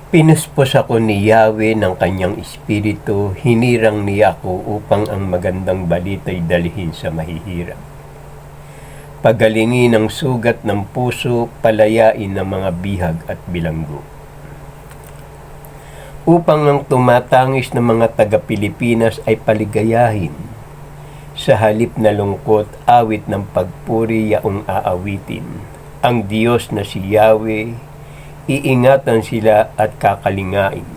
Pinuspos ako ni Yahweh ng kanyang espiritu, hinirang niya ako upang ang magandang balita'y dalhin sa mahihirap. Pagalingin ang sugat ng puso, palayain ng mga bihag at bilanggo. Upang ang tumatangis ng mga taga-Pilipinas ay paligayahin. Sa halip na lungkot, awit ng pagpuri yaong aawitin. Ang Diyos na si Yahweh, iingatan sila at kakalingain.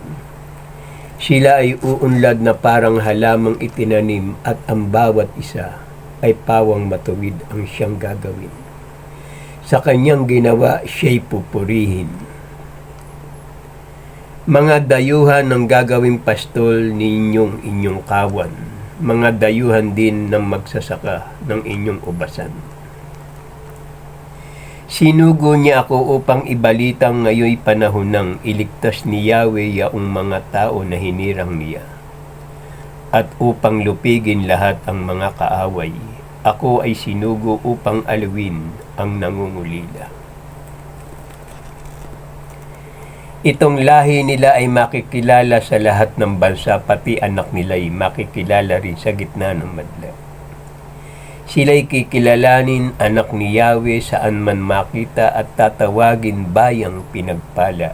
Sila ay uunlad na parang halamang itinanim at ang bawat isa ay pawang matuwid ang siyang gagawin. Sa kanyang ginawa, siya'y pupurihin. Mga dayuhan ng gagawing pastol ninyong inyong kawan, mga dayuhan din ng magsasaka ng inyong ubasan. Sinugo niya ako upang ibalitang ngayoy panahon ng iligtas ni Yahweh yaong mga tao na hinirang niya, at upang lupigin lahat ang mga kaaway. Ako ay sinugo upang alawin ang nangungulila. Itong lahi nila ay makikilala sa lahat ng bansa, pati anak nila ay makikilala rin sa gitna ng madla. Sila'y kikilalanin anak ni Yahweh saan man makita at tatawagin bayang pinagpala,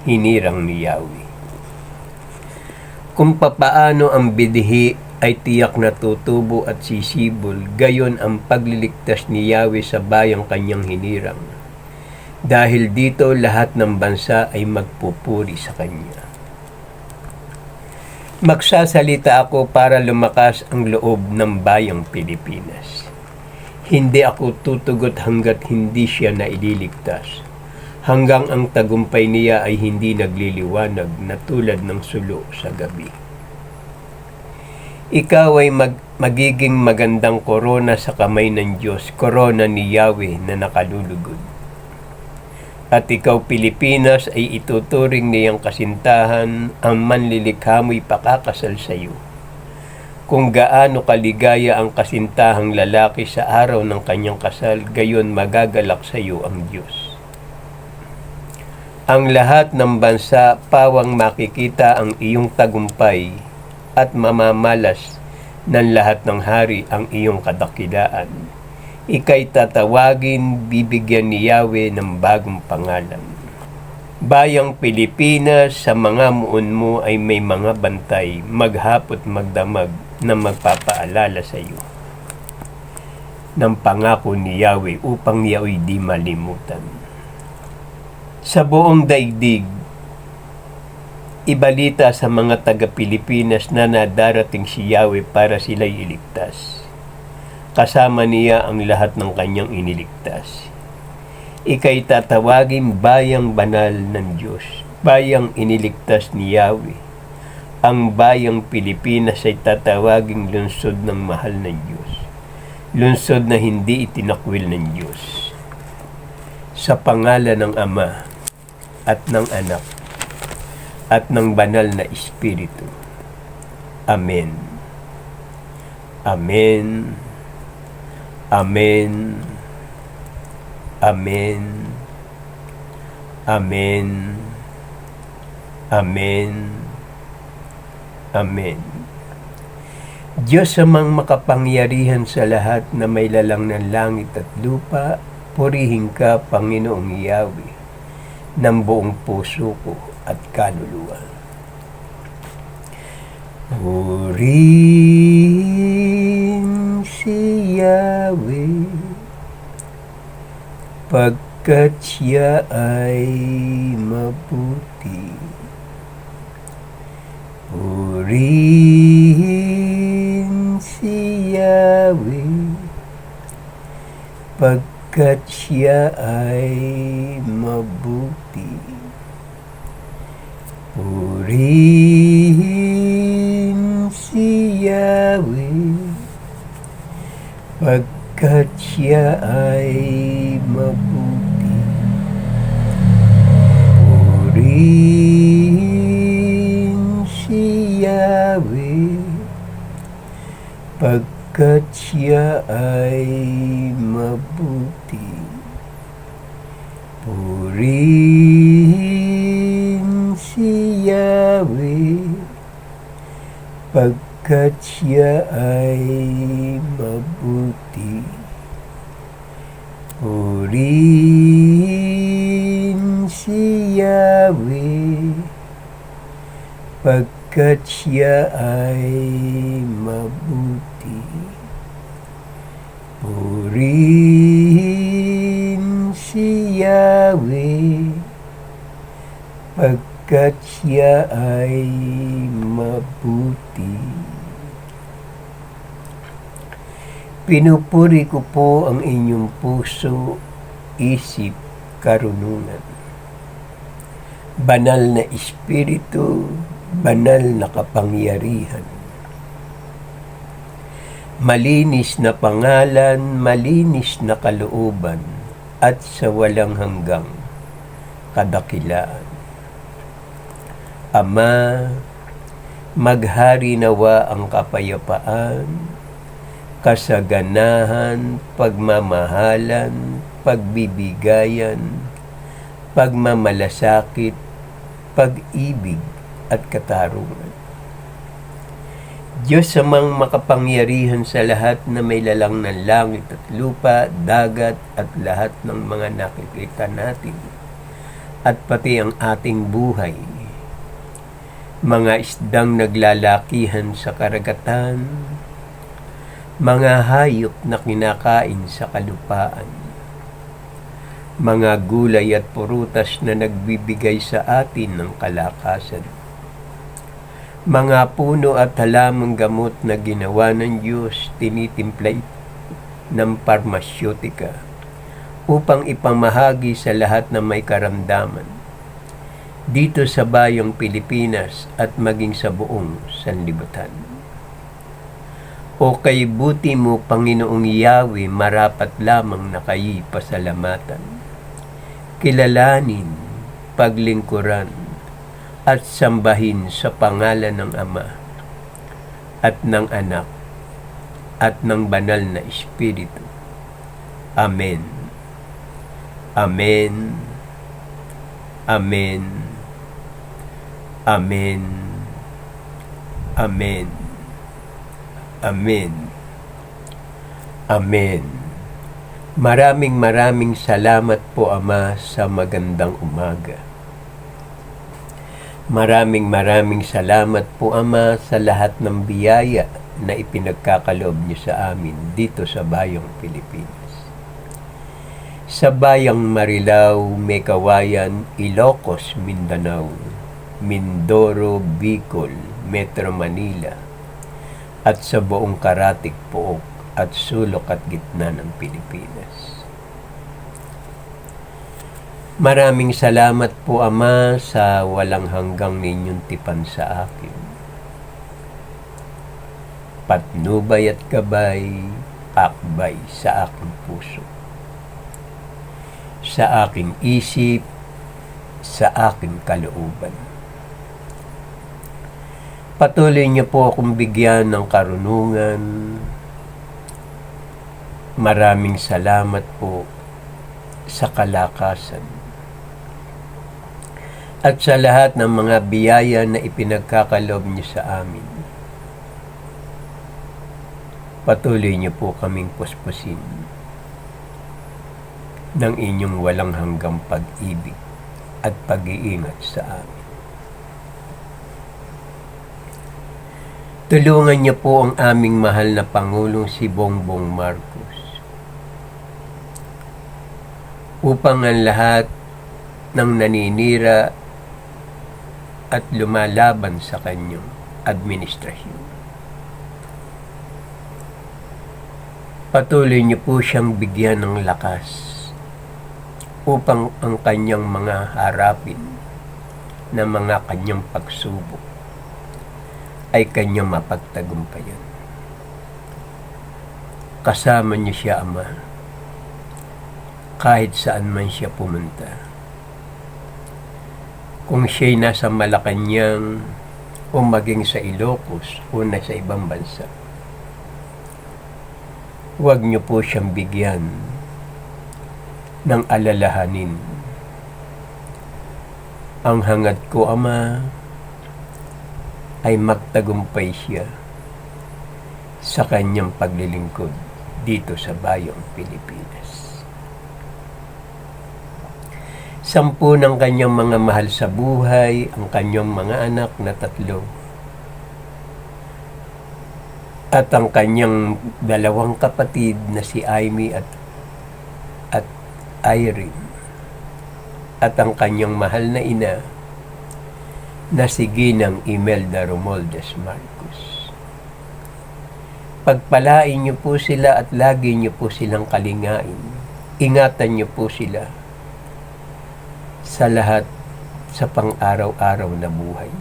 hinirang ni Yahweh. Kung papaano ang bidhi ay tiyak na tutubo at sisibol, gayon ang pagliligtas ni Yahweh sa bayang kanyang hinirang. Dahil dito lahat ng bansa ay magpupuri sa kanya. Magsasalita ako para lumakas ang loob ng bayang Pilipinas. Hindi ako tutugot hanggat hindi siya naililigtas, hanggang ang tagumpay niya ay hindi nagliliwanag na tulad ng sulo sa gabi. Ikaw ay magiging magandang korona sa kamay ng Diyos, korona ni Yahweh na nakalulugod. At ikaw, Pilipinas, ay ituturing niyang kasintahan, ang manlilikha mo'y pakakasal sa iyo. Kung gaano kaligaya ang kasintahang lalaki sa araw ng kanyang kasal, gayon magagalak sa iyo ang Diyos. Ang lahat ng bansa pawang makikita ang iyong tagumpay at mamamalas ng lahat ng hari ang iyong kadakilaan. Ika'y tatawagin, bibigyan ni Yahweh ng bagong pangalan. Bayang Pilipinas, sa mga muon mo ay may mga bantay, maghapot magdamag na magpapaalala sa iyo ng pangako ni Yahweh upang yao'y di malimutan. Sa buong daigdig, ibalita sa mga taga-Pilipinas na nadarating si Yahweh para sila'y iligtas. Kasama niya ang lahat ng kanyang iniligtas. Ika'y tatawagin bayang banal ng Diyos, bayang iniligtas ni Yahweh. Ang bayang Pilipinas ay tatawaging lungsod ng mahal ng Diyos, lungsod na hindi itinakwil ng Diyos. Sa pangalan ng Ama at ng Anak at ng Banal na Espiritu. Amen. Amen. Amen. Amen. Amen. Amen. Amen. Diyos amang makapangyarihan sa lahat na may lalang ng langit at lupa, purihin ka, Panginoong Yahweh, ng buong puso ko at kaluluwa. Purihin si Yahweh, pagkat siya ay mabuti. Purihin si Yahweh, pagkat siya ay mabuti. Purihin si Yahweh, pagkat siya ay mabuti. Purihin si Yahweh, pagkat siya ay mabuti. Purihin pagkat siya ay mabuti. Purihin si Yahweh, pagkat siya ay mabuti. Purihin si Yahweh, pagkat siya ay mabuti. Pinupuri ko po ang inyong puso, isip, karunungan. Banal na Espiritu, banal na kapangyarihan. Malinis na pangalan, malinis na kalooban, at sa walang hanggang kadakilaan. Ama, maghari nawa ang kapayapaan, kasaganahan, pagmamahalan, pagbibigayan, pagmamalasakit, pag-ibig at katarungan. Diyos amang makapangyarihan sa lahat na may lalang ng langit at lupa, dagat at lahat ng mga nakikita natin, at pati ang ating buhay, mga isdang naglalakihan sa karagatan, mga hayop na kinakain sa kalupaan, mga gulay at prutas na nagbibigay sa atin ng kalakasan, mga puno at halamang gamot na ginawa ng Diyos, tinitimpla ng parmasyotika upang ipamahagi sa lahat na may karamdaman dito sa bayang Pilipinas at maging sa buong sanlibutan. O kay buti mo, Panginoong Yahweh, marapat lamang na kayi pasalamatan, kilalanin, paglingkuran, at sambahin sa pangalan ng Ama, at ng Anak, at ng Banal na Espiritu. Amen. Amen. Amen. Amen. Amen. Amen. Amen. Maraming salamat po, Ama, sa magandang umaga. Maraming salamat po, Ama, sa lahat ng biyaya na ipinagkakaloob niyo sa amin dito sa bayang Pilipinas. Sa bayang Marilao, Mekawayan, Ilocos, Mindanao, Mindoro, Bicol, Metro Manila, at sa buong karatig pook at sulok at gitna ng Pilipinas. Maraming salamat po, Ama, sa walang hanggang ninyong tipan sa akin. Patnubay at gabay, akbay sa aking puso, sa aking isip, sa aking kalooban. Patuloy niyo po akong bigyan ng karunungan. Maraming salamat po sa kalakasan at sa lahat ng mga biyaya na ipinagkakaloob niyo sa amin. Patuloy niyo po kaming puspusin ng inyong walang hanggang pag-ibig at pag-iingat sa amin. Tulungan niyo po ang aming mahal na Pangulong si Bongbong Marcos upang ang lahat ng naninira at lumalaban sa kanyang administrasyon, patuloy niyo po siyang bigyan ng lakas upang ang kanyang mga harapin na mga kanyang pagsubok ay kanyang mapagtagumpayan. Kasama niyo siya, Ama, kahit saan man siya pumunta. Kung siya'y nasa Malacanang o maging sa Ilocos o nasa ibang bansa, huwag niyo po siyang bigyan ng alalahanin. Ang hangad ko, Ama, ay magtagumpay siya sa kanyang paglilingkod dito sa bayang Pilipinas. 10 ng kanyang mga mahal sa buhay, ang kanyang mga anak na 3, at ang kanyang 2 kapatid na si Amy at Irene, at ang kanyang mahal na ina na si Ginang Imelda Romualdez Marcos. Pagpalain niyo po sila at lagi niyo po silang kalingain. Ingatan niyo po sila sa lahat sa pang-araw-araw na buhay.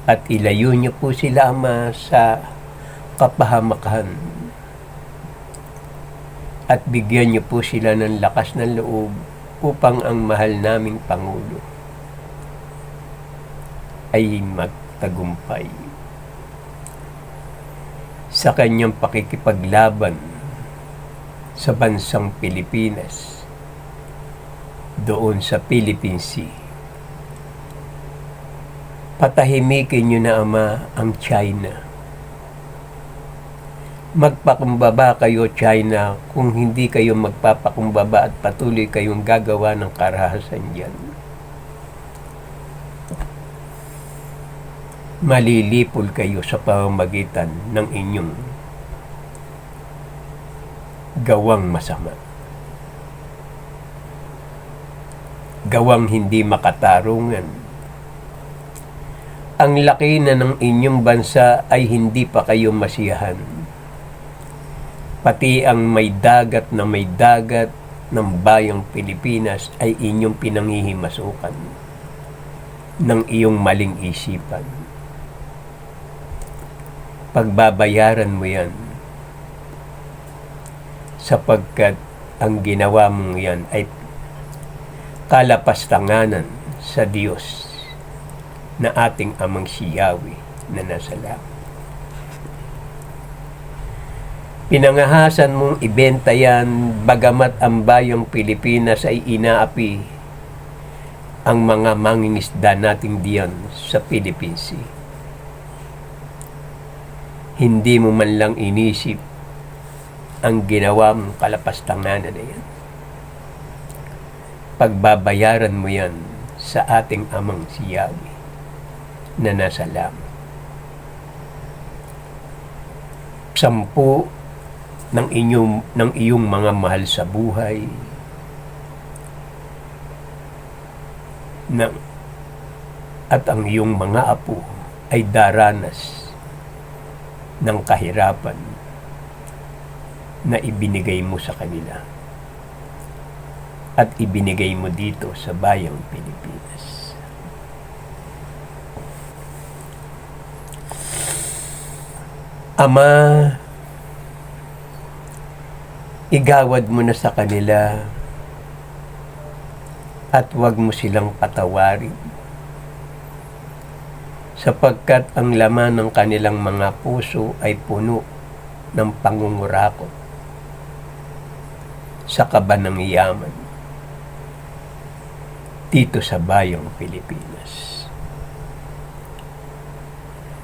At ilayo niyo po sila, Ama, sa kapahamakan. At bigyan niyo po sila ng lakas ng loob upang ang mahal naming Pangulo ay magtagumpay sa kanyang pakikipaglaban sa bansang Pilipinas doon sa Philippine Sea. Patahimikin niyo na, Ama, ang China. Magpakumbaba kayo, China, kung hindi kayo magpapakumbaba at patuloy kayong gagawa ng karahasan diyan. Malilipol kayo sa pamamagitan ng inyong gawang masama. Gawang hindi makatarungan. Ang laki na ng inyong bansa ay hindi pa kayo masiyahan. Pati ang may dagat ng bayang Pilipinas ay inyong pinanghihimasukan ng iyong maling isipan. Pagbabayaran mo yan, sapagkat ang ginawa mong yan ay kalapastanganan sa Diyos na ating Amang si Yahweh na nasa langit. Pinangahasan mong ibenta yan, bagamat ang bayang Pilipinas ay inaapi ang mga mangingisda nating diyan sa Philippine Sea. Hindi mo man lang inisip ang ginawa mong kalapastanganan na yan. Pagbabayaran mo yan sa ating Amang si Yahweh na nasa langit. 10 ng iyong mga mahal sa buhay at ang iyong mga apo ay daranas ng kahirapan na ibinigay mo sa kanila at ibinigay mo dito sa bayang Pilipinas. Ama, igawad mo na sa kanila at huwag mo silang patawarin, sapagkat ang laman ng kanilang mga puso ay puno ng pangungurakot sa kaba ng yaman dito sa bayang Pilipinas.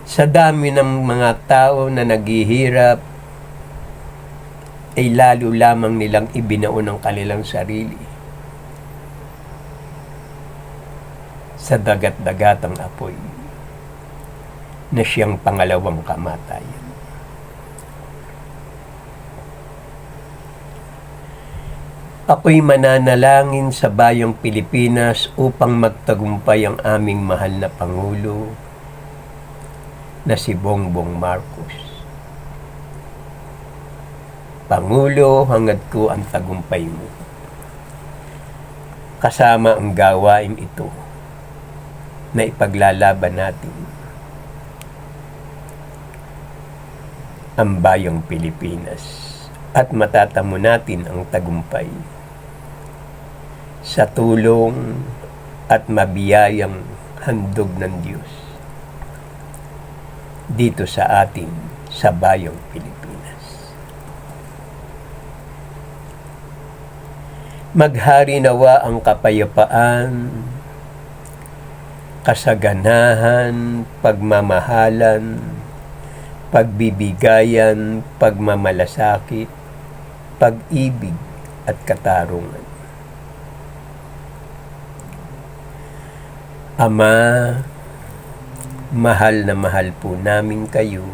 Sa dami ng mga tao na naghihirap, ay lalo lamang nilang ibinao ng kanilang sarili sa dagat-dagatang apoy na siyang pangalawang kamatayan. Ako'y mananalangin sa bayang Pilipinas upang magtagumpay ang aming mahal na Pangulo na si Bongbong Marcos. Pangulo, hangad ko ang tagumpay mo. Kasama ang gawain ito na ipaglalaban natin ang bayang Pilipinas at matatamo natin ang tagumpay sa tulong at mabiyayang handog ng Diyos dito sa atin sa bayang Pilipinas. Maghari nawa ang kapayapaan kasaganahan, pagmamahalan, pagbibigayan, pagmamalasakit, pag-ibig at katarungan. Ama, mahal na mahal po namin kayo.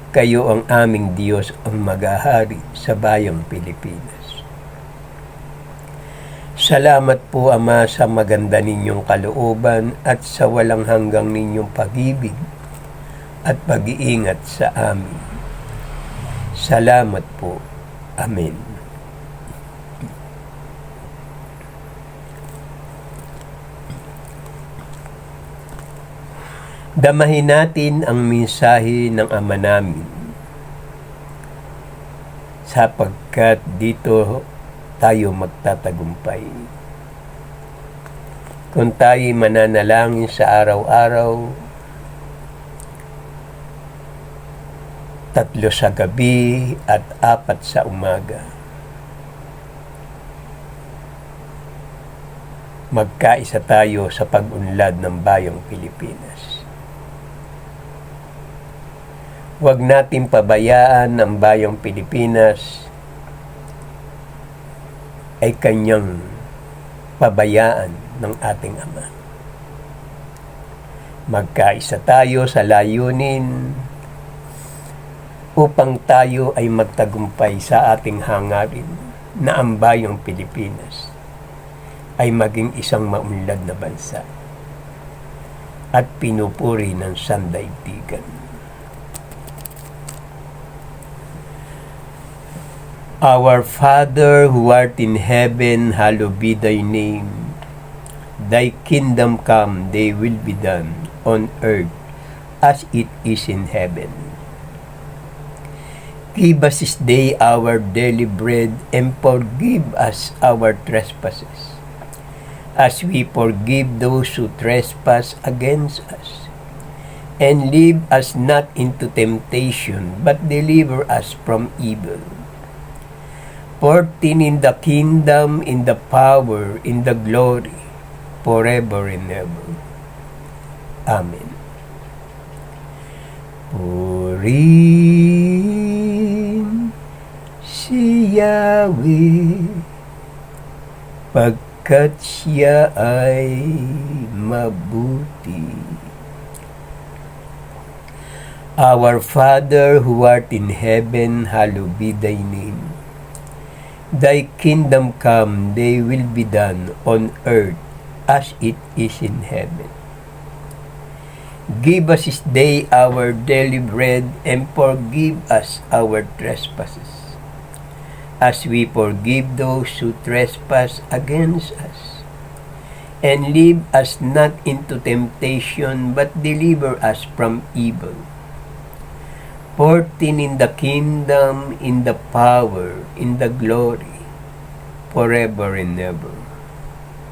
Kayo ang aming Diyos ang maghahari sa bayang Pilipinas. Salamat po, Ama, sa maganda ninyong kalooban at sa walang hanggang ninyong pag-ibig at pag-iingat sa amin. Salamat po. Amen. Damahin natin ang mensahe ng Ama namin, sapagkat dito tayo magtatagumpay. Kung tayo mananalangin sa araw-araw, 3 sa gabi at 4 sa umaga, magkaisa tayo sa pag-unlad ng bayang Pilipinas. Huwag natin pabayaan ang bayang Pilipinas ay kanyang pabayaan ng ating Ama. Magkaisa tayo sa layunin upang tayo ay magtagumpay sa ating hangarin na ang bayang Pilipinas ay maging isang maunlad na bansa at pinupuri ng sandaigdigan. Our Father who art in heaven, hallowed be thy name. Thy kingdom come, thy will be done on earth as it is in heaven. Give us this day our daily bread, and forgive us our trespasses, as we forgive those who trespass against us. And lead us not into temptation, but deliver us from evil. For thine is the kingdom, in the power, in the glory, forever and ever. Amen. Purihin si Yahweh, pagkat siya ay mabuti. Our Father who art in heaven, hallowed be thy name. Thy kingdom come, thy will be done on earth as it is in heaven. Give us this day our daily bread, and forgive us our trespasses, as we forgive those who trespass against us. And lead us not into temptation, but deliver us from evil. For thine is the kingdom, in the power, in the glory, forever and ever.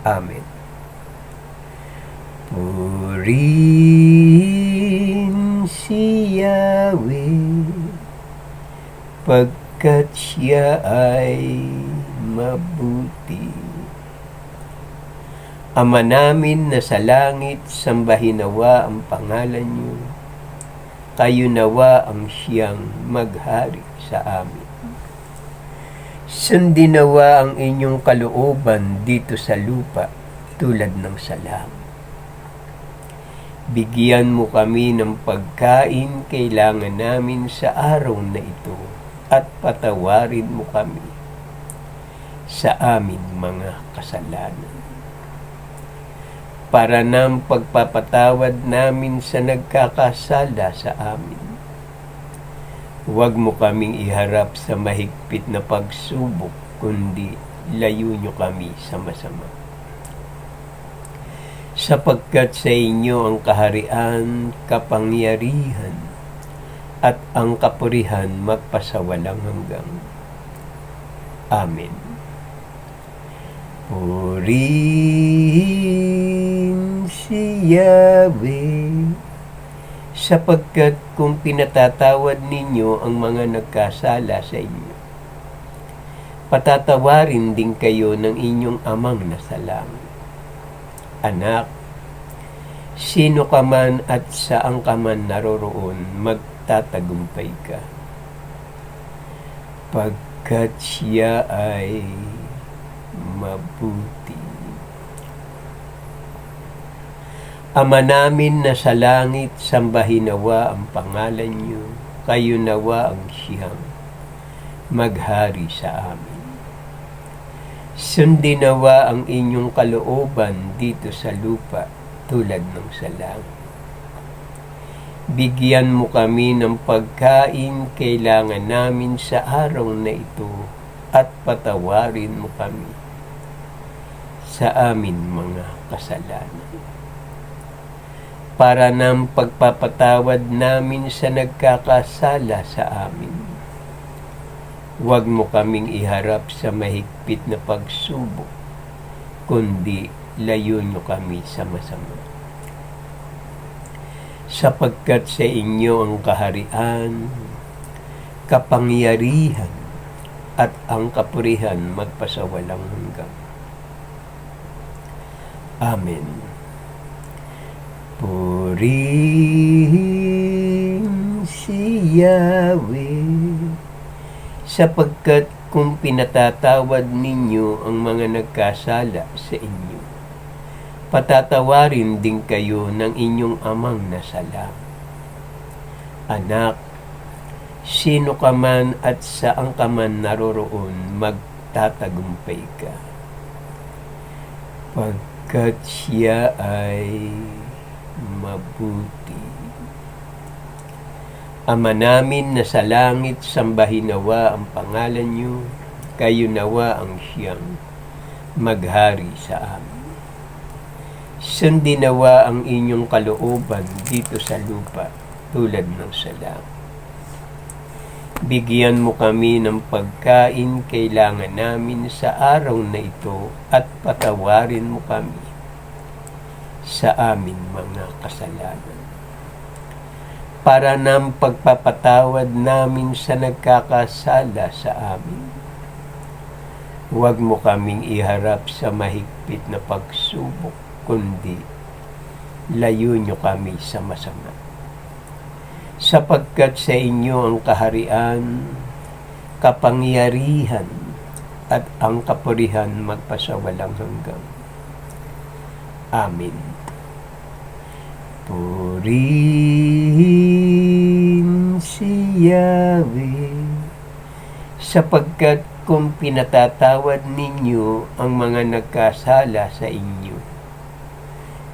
Amen. Purihin si Yahweh, pagkat siya ay mabuti. Ama namin na sa langit, sambahin nawa ang pangalan niyo. Kayo nawa ang siyang maghari sa amin. Sundin nawa ang inyong kalooban dito sa lupa tulad ng sa langit. Bigyan mo kami ng pagkain kailangan namin sa araw na ito at patawarin mo kami sa amin mga kasalanan, para ng pagpapatawad namin sa nagkakasala sa amin. Huwag mo kaming iharap sa mahigpit na pagsubok, kundi layo nyo kami sa masama. Sapagkat sa inyo ang kaharian, kapangyarihan, at ang kapurihan magpasawalang hanggang. Amen. Purihin si Yahweh, sapagkat kung pinatatawad ninyo ang mga nagkasala sa inyo, patatawarin din kayo ng inyong amang nasa langit. Anak, Sino ka man at saan ka man naroroon, magtatagumpay ka. Pagkat siya ay mabuti. Ama namin na sa langit, sambahin nawa ang pangalan niyo, kayo nawa ang siyang maghari sa amin. Sundin nawa ang inyong kalooban dito sa lupa tulad ng sa langit. Bigyan mo kami ng pagkain kailangan namin sa araw na ito at patawarin mo kami sa amin mga kasalanan. Para ng pagpapatawad namin sa nagkakasala sa amin. Huwag mo kaming iharap sa mahigpit na pagsubok, kundi layo nyo kami sa masama. Sapagkat sa inyo ang kaharian, kapangyarihan, at ang kapurihan magpasawalang hanggan. Amen. Purihin si Yahweh, sapagkat kung pinatatawad ninyo ang mga nagkasala sa inyo, patatawarin din kayo ng inyong amang nasa langit. Anak, sino ka man at saan ka man naroroon, magtatagumpay ka. Pagkat siya ay mabuti. Ama namin na sa langit, sambahin nawa ang pangalan niyo, kayo nawa ang siyang maghari sa amin. Sundin nawa ang inyong kalooban dito sa lupa tulad ng sa langit. Bigyan mo kami ng pagkain kailangan namin sa araw na ito at patawarin mo kami sa amin mga kasalanan. Para ng pagpapatawad namin sa nagkakasala sa amin. Huwag mo kaming iharap sa mahigpit na pagsubok, kundi layo nyo kami sa masama. Sapagkat sa inyo ang kaharian, kapangyarihan, at ang kapurihan magpasawalang hanggan. Amen. Purihin si Yahweh, sapagkat kung pinatatawad ninyo ang mga nagkasala sa inyo,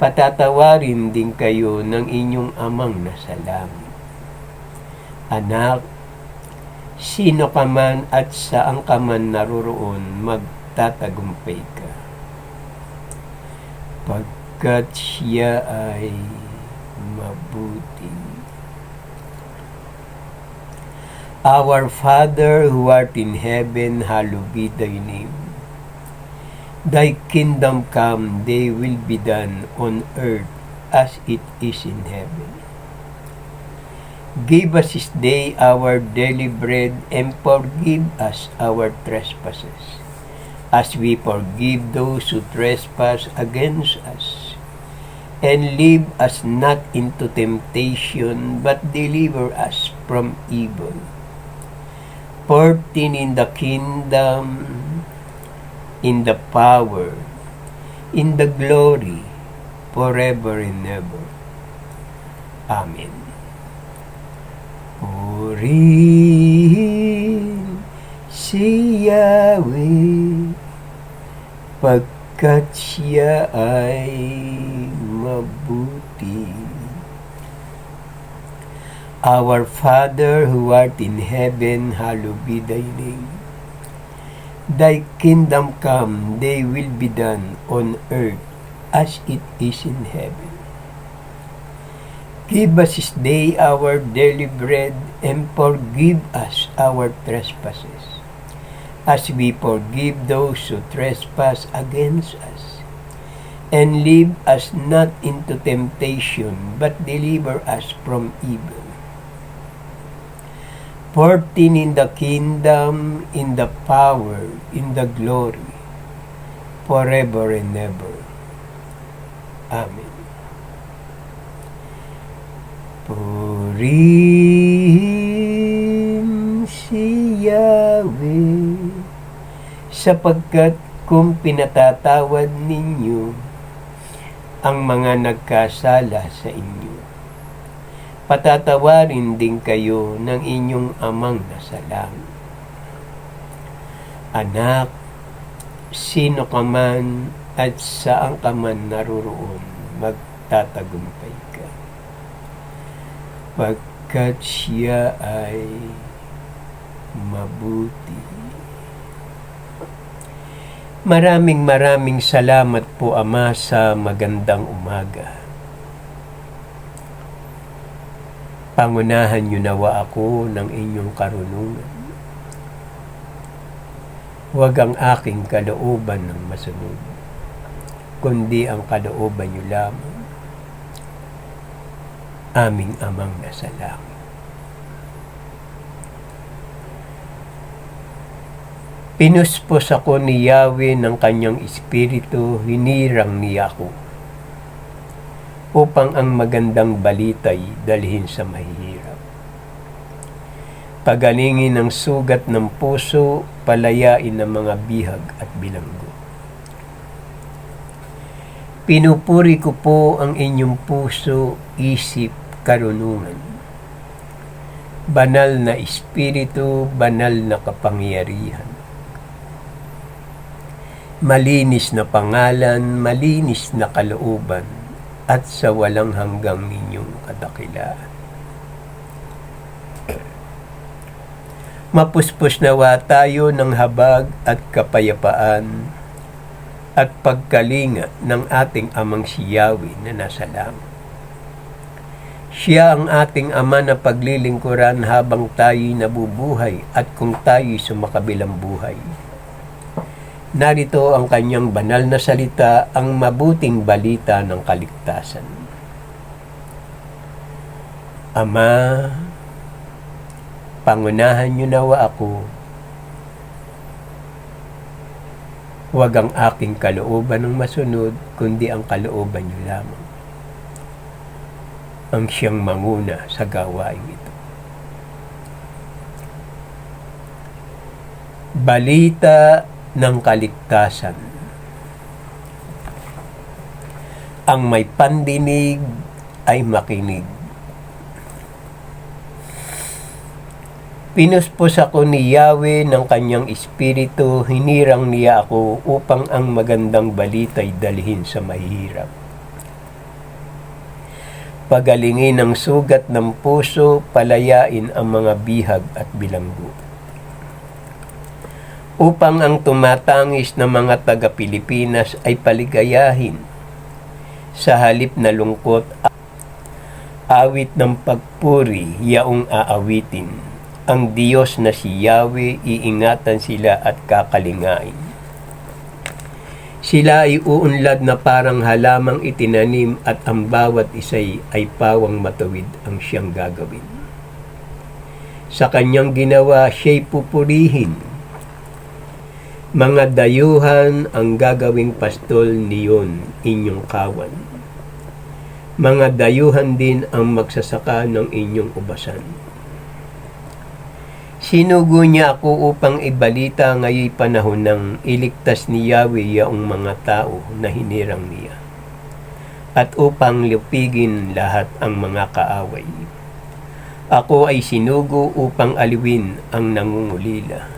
patatawarin din kayo ng inyong amang nasa langit. Anak, sino ka man at saan ka man naroroon, magtatagumpay ka. Pagkat siya ay mabuti. Our Father who art in heaven, hallowed be thy name. Thy kingdom come, thy will be done on earth as it is in heaven. Give us this day our daily bread, and forgive us our trespasses, as we forgive those who trespass against us. And lead us not into temptation, but deliver us from evil. For thine in the kingdom, in the power, in the glory, forever and ever. Amen. Purihin si Yahweh, pagkat siya ay mabuti. Our Father who art in heaven, hallowed be thy name. Thy kingdom come, thy will be done on earth as it is in heaven. Give us this day our daily bread, and forgive us our trespasses, as we forgive those who trespass against us. And lead us not into temptation, but deliver us from evil. For thine in the kingdom, in the power, in the glory, forever and ever. Amen. Purihin si Yahweh, sapagkat kung pinatatawad ninyo ang mga nagkasala sa inyo, patatawarin din kayo ng inyong amang nasa langit. Anak, sino ka man at saan ka man naroroon, magtatagumpay ka, pagkat siya ay mabuti. Maraming salamat po, Ama, sa magandang umaga. Pangunahan niyo nawa ako ng inyong karunungan. Huwag ang aking kalooban ng masunod, kundi ang kalooban niyo lamang, aming Amang nasa langit. Pinuspos ako ni Yahweh ng kanyang espiritu, hinirang niya ako, upang ang magandang balita'y dalhin sa mahihirap. Pagalingin ang sugat ng puso, palayain ang mga bihag at bilanggo. Pinupuri ko po ang inyong puso, isip, karunungan. Banal na espiritu, banal na kapangyarihan. Malinis na pangalan, malinis na kalooban, at sa walang hanggang ninyong kadakilaan. Mapuspos nawa tayo ng habag at kapayapaan at pagkalinga ng ating Amang si Yahweh na nasa langit. Siya ang ating Ama na paglilingkuran habang tayo'y nabubuhay at kung tayo'y sumakabilang buhay. Narito ang kanyang banal na salita, ang mabuting balita ng kaligtasan. Ama, pangunahan niyo nawa ako. Huwag ang aking kalooban ng masunod, kundi ang kalooban niyo lamang, ang siyang manguna sa gawain ito. Balita ng kaligtasan. Ang may pandinig ay makinig. Pinuspos ako ni Yahweh ng kanyang espiritu, hinirang niya ako upang ang magandang balita'y dalhin sa mahihirap. Pagalingin ang sugat ng puso, palayain ang mga bihag at bilanggo. Upang ang tumatangis ng mga taga-Pilipinas ay paligayahin sa halip na lungkot, awit ng pagpuri yaong aawitin. Ang Diyos na si Yahweh, iingatan sila at kakalingain. Sila ay uunlad na parang halamang itinanim at ang bawat isa'y ay pawang matawid ang siyang gagawin. Sa kanyang ginawa, siya'y pupurihin. Mga dayuhan ang gagawing pastol niyon inyong kawan. Mga dayuhan din ang magsasaka ng inyong ubasan. Sinugo niya ako upang ibalita ngayon panahon ng iligtas ni Yahweh yaong mga tao na hinirang niya, at upang lupigin lahat ang mga kaaway. Ako ay sinugo upang aliwin ang nangungulila.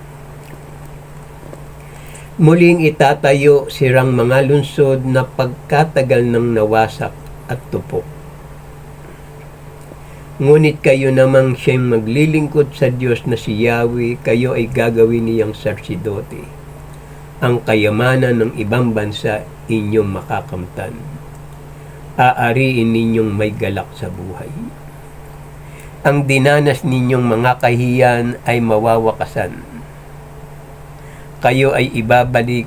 Muling itatayo sirang mga lungsod na pagkatagal ng nawasak at tupok. Ngunit kayo namang siyang maglilingkod sa Diyos na si Yahweh, kayo ay gagawin niyang sacerdote. Ang kayamanan ng ibang bansa inyong makakamtan. Aariin ninyong may galak sa buhay. Ang dinanas ninyong mga kahiyan ay mawawakasan. Kayo ay ibabalik.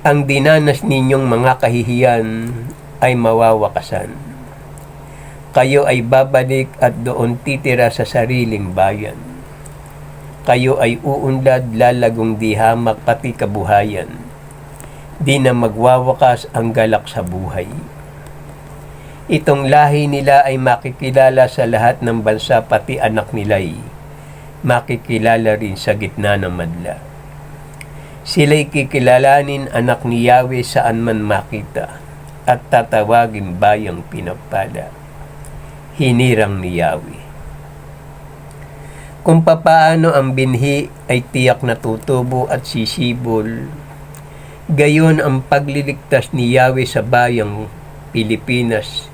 Ang dinanas ninyong mga kahihiyan ay mawawakasan. Kayo ay babalik at doon titira sa sariling bayan. Kayo ay uunlad, lalagong di hamak pati kabuhayan. Di na magwawakas ang galak sa buhay. Itong lahi nila ay makikilala sa lahat ng bansa, pati anak nila'y makikilala rin sa gitna ng madla. Sila'y kikilalanin anak ni Yahweh saan man makita, at tatawagin bayang pinagpala, hinirang ni Yahweh. Kung papaano ang binhi ay tiyak na tutubo at sisibol, gayon ang pagliligtas ni Yahweh sa bayang Pilipinas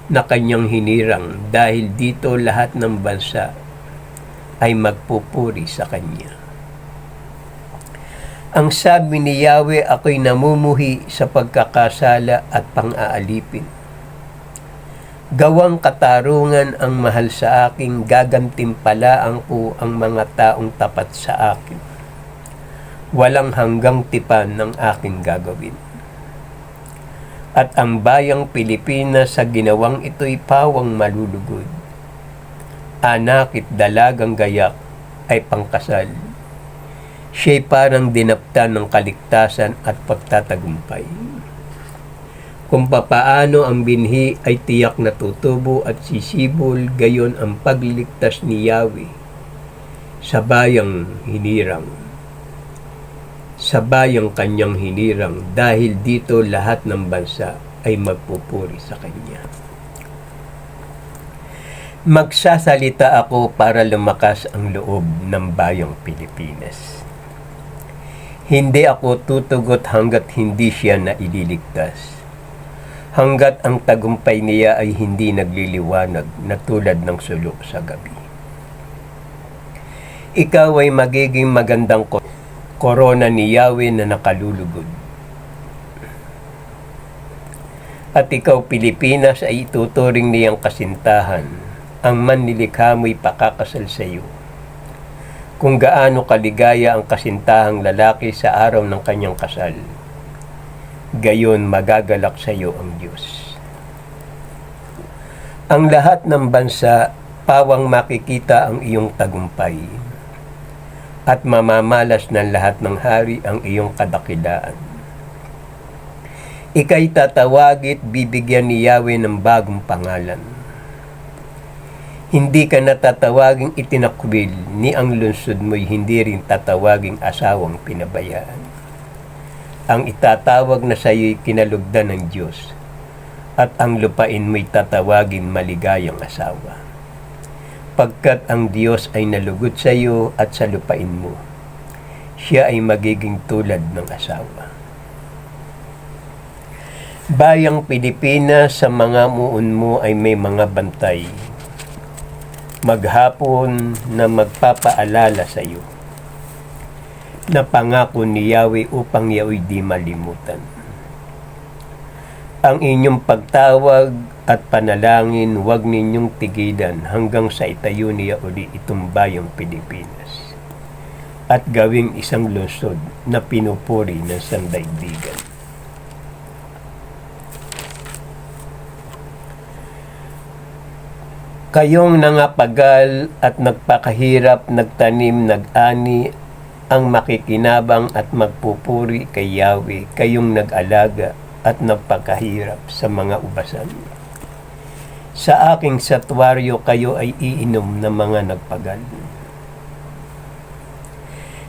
na kanyang hinirang, dahil dito lahat ng bansa ay magpupuri sa kanya. Ang sabi ni Yahweh, ako'y namumuhi sa pagkakasala at pang-aalipin. Gawang katarungan ang mahal sa akin, gagantimpalaan ko ang mga taong tapat sa akin. Walang hanggang tipan ng aking gagawin. At ang bayang Pilipinas sa ginawang ito'y pawang malulugod. Anakit dalagang gayak ay pangkasal. Siya'y parang dinapta ng kaligtasan at pagtatagumpay. Kung papaano ang binhi ay tiyak na tutubo at sisibol, gayon ang pagliligtas ni Yahweh sa bayang hinirang. Sa bayang kanyang hinirang, dahil dito lahat ng bansa ay magpupuri sa kanya. Magsasalita ako para lumakas ang loob ng bayang Pilipinas. Hindi ako tutugot hanggat hindi siya naililigtas. Hanggat ang tagumpay niya ay hindi nagliliwanag na tulad ng sulok sa gabi. Ikaw ay magiging magandang korona ni Yahweh na nakalulugod. At ikaw, Pilipinas, ay ituturing niyang kasintahan. Ang mannilikha mo'y pakakasal sa iyo. Kung gaano kaligaya ang kasintahang lalaki sa araw ng kanyang kasal, gayon magagalak sa iyo ang Diyos. Ang lahat ng bansa, pawang makikita ang iyong tagumpay, at mamamalas ng lahat ng hari ang iyong kadakilaan. Ika'y tatawagit, bibigyan ni Yahweh ng bagong pangalan. Hindi ka natatawaging itinakwil, ni ang lungsod mo'y hindi rin tatawaging asawang pinabayaan. Ang itatawag na sa iyo'y kinalugdan ng Diyos, at ang lupain mo'y tatawagin maligayang asawa. Pagkat ang Diyos ay nalugod sa iyo at sa lupain mo, siya ay magiging tulad ng asawa. Bayang Pilipinas, sa mga muon mo ay may mga bantay, maghapon na magpapaalala sa iyo, na pangako ni Yahweh upang iyo'y di malimutan. Ang inyong pagtawag at panalangin, huwag ninyong tigilan hanggang sa itayo niya uli itong bayang Pilipinas at gawing isang lungsod na pinupuri ng sandaigdigan. Kayong nangapagal at nagpakahirap, nagtanim, nag-ani, ang makikinabang at magpupuri kay Yahweh, kayong nag-alaga at nagpakahirap sa mga ubasan. Sa aking satwaryo kayo ay iinom ng mga nagpagal.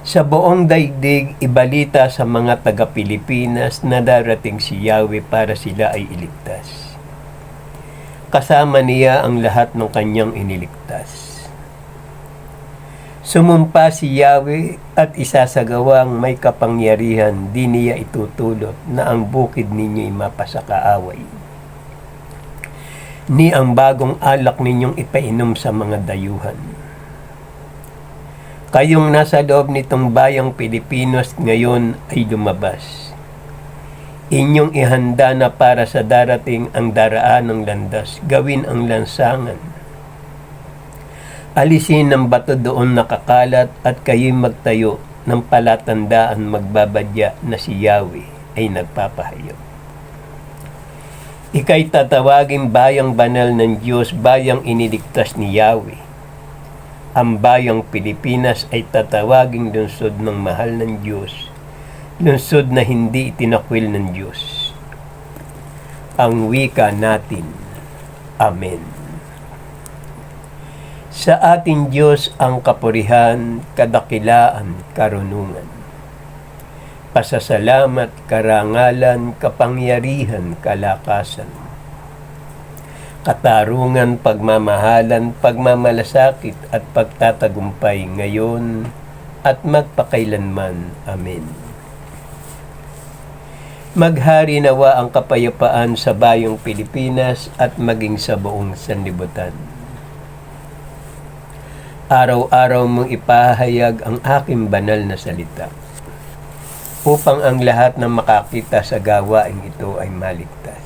Sa buong daigdig, ibalita sa mga taga-Pilipinas na darating si Yahweh para sila ay iligtas. Kasama niya ang lahat ng kanyang iniligtas. Sumumpa si Yahweh at isasagawa ang may kapangyarihan, di niya itutulot na ang bukid ninyo'y mapasakaaway. Ni ang bagong alak ninyong ipainom sa mga dayuhan. Kayong nasa loob nitong bayang Pilipinas ngayon ay lumabas. Inyong ihanda na para sa darating ang daraan ng landas, gawin ang lansangan. Alisin ang bato doon nakakalat at kayo'y magtayo ng palatandaan, magbabadya na si Yahweh ay nagpapahayag. Ika'y tatawaging bayang banal ng Diyos, bayang iniligtas ni Yahweh. Ang bayang Pilipinas ay tatawaging lungsod ng mahal ng Diyos, lungsod na hindi itinakwil ng Diyos. Ang wika natin Amen. Sa ating Diyos ang kapurihan, kadakilaan, karunungan. Pasasalamat, karangalan, kapangyarihan, kalakasan. Katarungan, pagmamahalan, pagmamalasakit at pagtatagumpay ngayon at magpakailanman. Amen. Maghari nawa ang kapayapaan sa bayong Pilipinas at maging sa buong sanlibutan. Araw-araw mong ipahayag ang aking banal na salita upang ang lahat ng makakita sa gawain ito ay maligtas.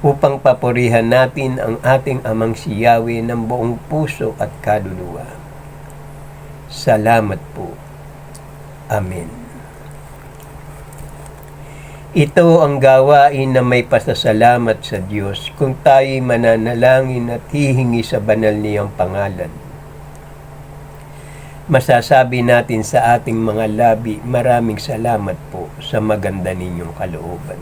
Upang papurihan natin ang ating amang si Yahweh ng buong puso at kaluluwa. Salamat po. Amen. Ito ang gawain na may pasasalamat sa Diyos kung tayo'y mananalangin at hihingi sa banal niyang pangalan. Masasabi natin sa ating mga labi, maraming salamat po sa maganda ninyong kalooban.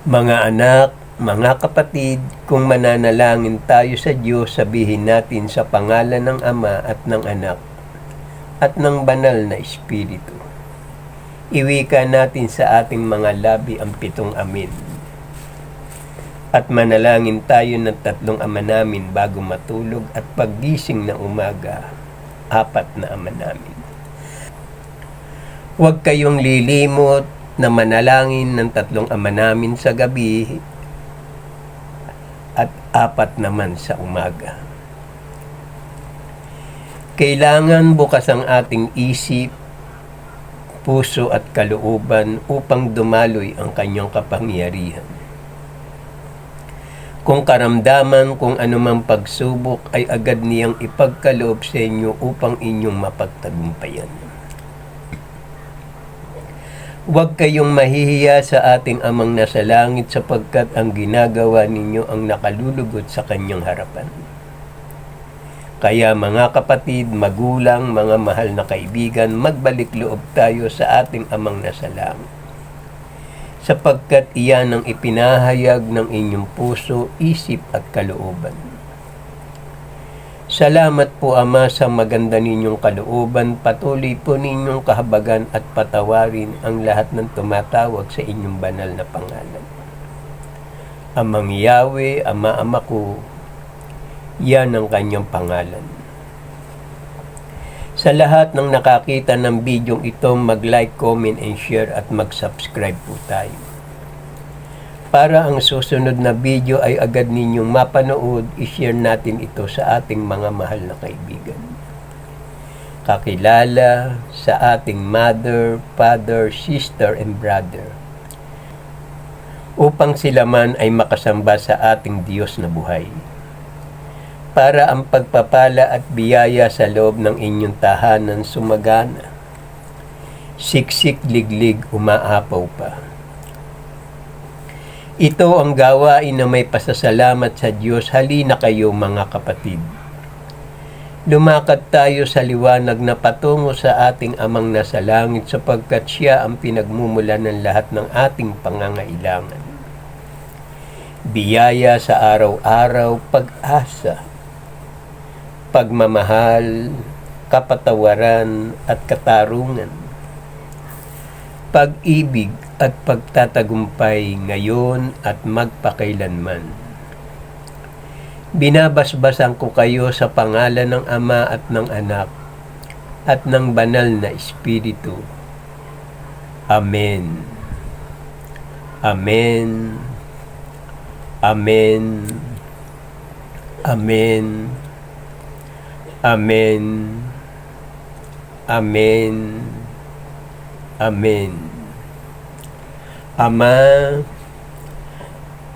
Mga anak, mga kapatid, kung mananalangin tayo sa Diyos, sabihin natin sa pangalan ng Ama at ng Anak at ng Banal na Espiritu. Iwika natin sa ating mga labi ang 7 amin. At manalangin tayo ng 3 ama namin bago matulog at paggising na umaga, 4 na ama namin. Huwag kayong lilimot na manalangin ng 3 ama namin sa gabi at 4 naman sa umaga. Kailangan bukas ang ating isip, puso at kalooban upang dumaloy ang kanyang kapangyarihan. Kung karamdaman kung anumang pagsubok ay agad niyang ipagkaloob sa inyo upang inyong mapagtagumpayan. Huwag kayong mahihiya sa ating Amang nasa langit sapagkat ang ginagawa ninyo ang nakalulugot sa kanyang harapan. Kaya mga kapatid, magulang, mga mahal na kaibigan, magbalik loob tayo sa ating Amang nasa langit. Sapagkat iyan ang ipinahayag ng inyong puso, isip at kalooban. Salamat po Ama sa maganda ninyong kalooban, patuloy po ninyong kahabagan at patawarin ang lahat ng tumatawag sa inyong banal na pangalan. Amang Yahweh, Ama ko, yan ang kanyang pangalan. Sa lahat ng nakakita ng bidyong ito, mag-like, comment, and share at mag-subscribe po tayo. Para ang susunod na video ay agad ninyong mapanood, i-share natin ito sa ating mga mahal na kaibigan. Kakilala sa ating mother, father, sister, and brother. Upang sila man ay makasamba sa ating Diyos na buhay. Para ang pagpapala at biyaya sa loob ng inyong tahanan sumagana. Siksik, liglig, umaapaw pa. Ito ang gawain na may pasasalamat sa Diyos. Halina kayo mga kapatid. Lumakad tayo sa liwanag na patungo sa ating Amang nasa langit sapagkat Siya ang pinagmumula ng lahat ng ating pangangailangan. Biyaya sa araw-araw, pag-asa, pagmamahal, kapatawaran at katarungan, pag-ibig at pagtatagumpay ngayon at magpakailanman. Binabasbasan ko kayo sa pangalan ng Ama at ng Anak at ng Banal na Espiritu. Amen. Amen. Amen. Amen. Amen. Amen. Amen. Ama,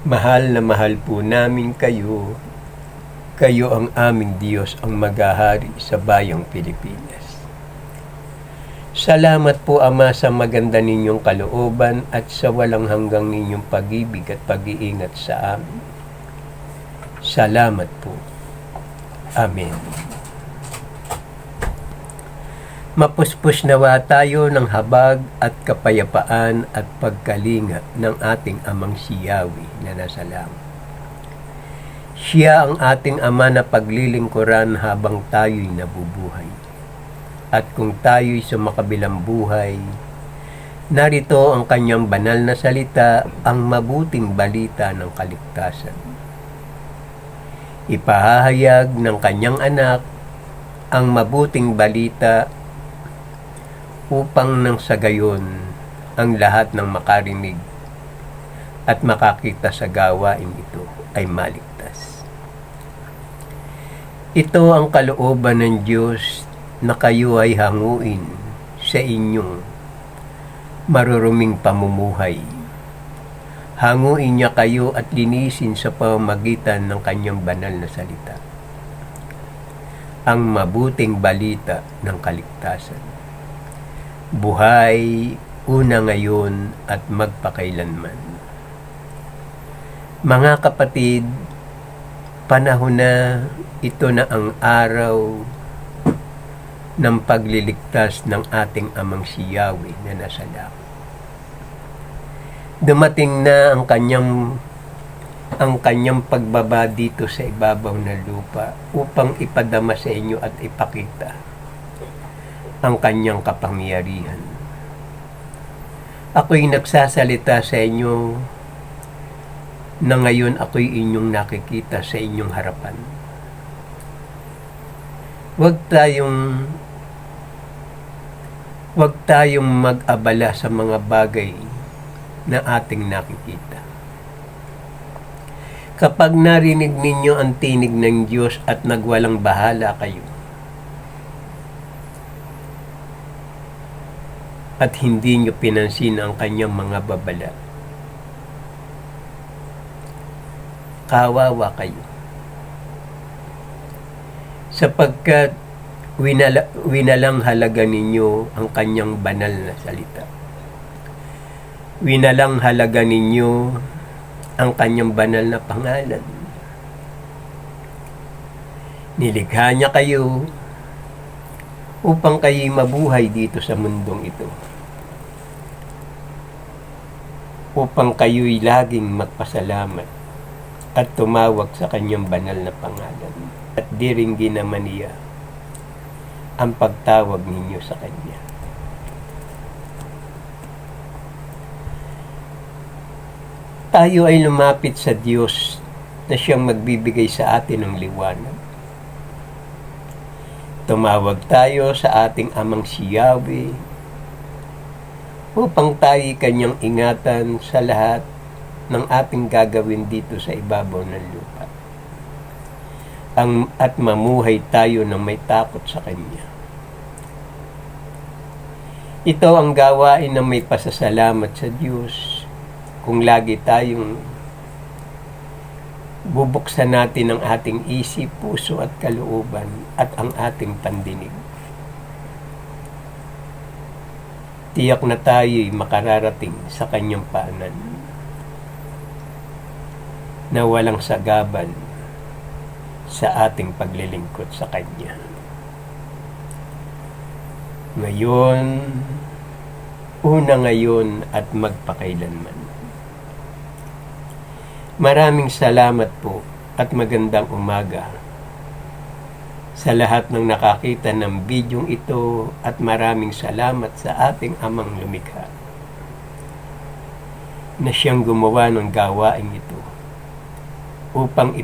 mahal na mahal po namin kayo. Kayo ang aming Diyos ang maghahari sa bayang Pilipinas. Salamat po Ama sa maganda ninyong kalooban at sa walang hanggang ninyong pag-ibig at pag-iingat sa amin. Salamat po. Amen. Mapuspos nawa tayo ng habag at kapayapaan at pagkalinga ng ating amang si Yahweh na nasa langit. Siya ang ating Ama na paglilingkuran habang tayo'y nabubuhay. At kung tayo'y sumakabilang buhay, narito ang kanyang banal na salita, ang mabuting balita ng kaligtasan. Ipahahayag ng kanyang anak ang mabuting balita upang nang sa gayon ang lahat ng makarinig at makakita sa gawain ito ay maligtas. Ito ang kalooban ng Diyos na kayo ay hanguin sa inyong maruruming pamumuhay. Hanguin niya kayo at linisin sa pamamagitan ng kanyang banal na salita. Ang mabuting balita ng kaligtasan. Buhay, una ngayon at magpakailanman. Mga kapatid, panahon na ito na ang araw ng pagliligtas ng ating amang si Yahweh na nasa langit. Dumating na ang kanyang pagbaba dito sa ibabaw ng lupa upang ipadama sa inyo at ipakita ang kanyang kapangyarihan. Ako'y nagsasalita sa inyo na ngayon ako'y inyong nakikita sa inyong harapan. Huwag tayong mag-abala sa mga bagay na ating nakikita. Kapag narinig ninyo ang tinig ng Diyos at nagwalang bahala kayo, at hindi nyo pinansin ang kanyang mga babala, kawawa kayo. Sapagkat winalang halaga ninyo ang kanyang banal na salita. Winalang halaga ninyo ang kanyang banal na pangalan. Nilikha niya kayo upang kayo'y mabuhay dito sa mundong ito. Upang kayo'y laging magpasalamat at tumawag sa kanyang banal na pangalan. At diringgin naman niya ang pagtawag ninyo sa kanya. Tayo ay lumapit sa Diyos na siyang magbibigay sa atin ng liwanag. Tumawag tayo sa ating amang si Yahweh upang tayo kanyang ingatan sa lahat ng ating gagawin dito sa ibabaw ng lupa. At mamuhay tayo ng may takot sa kanya. Ito ang gawain ng may pasasalamat sa Diyos kung lagi tayong bubuksan natin ang ating isip, puso at kalooban at ang ating pandinig. Tiyak na tayo'y makararating sa kanyang paanan na walang sagaban sa ating paglilingkod sa kanya. Ngayon, una ngayon at magpakailanman. Maraming salamat po at magandang umaga sa lahat ng nakakita ng bidyong ito at maraming salamat sa ating amang lumikha na siyang gumawa ng gawain ito upang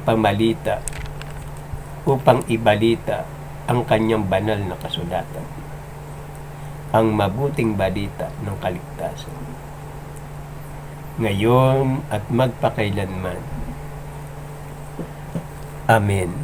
ibalita ang kanyang banal na kasulatan, ang mabuting balita ng kaligtasan. Ngayon at magpakailanman. Amen.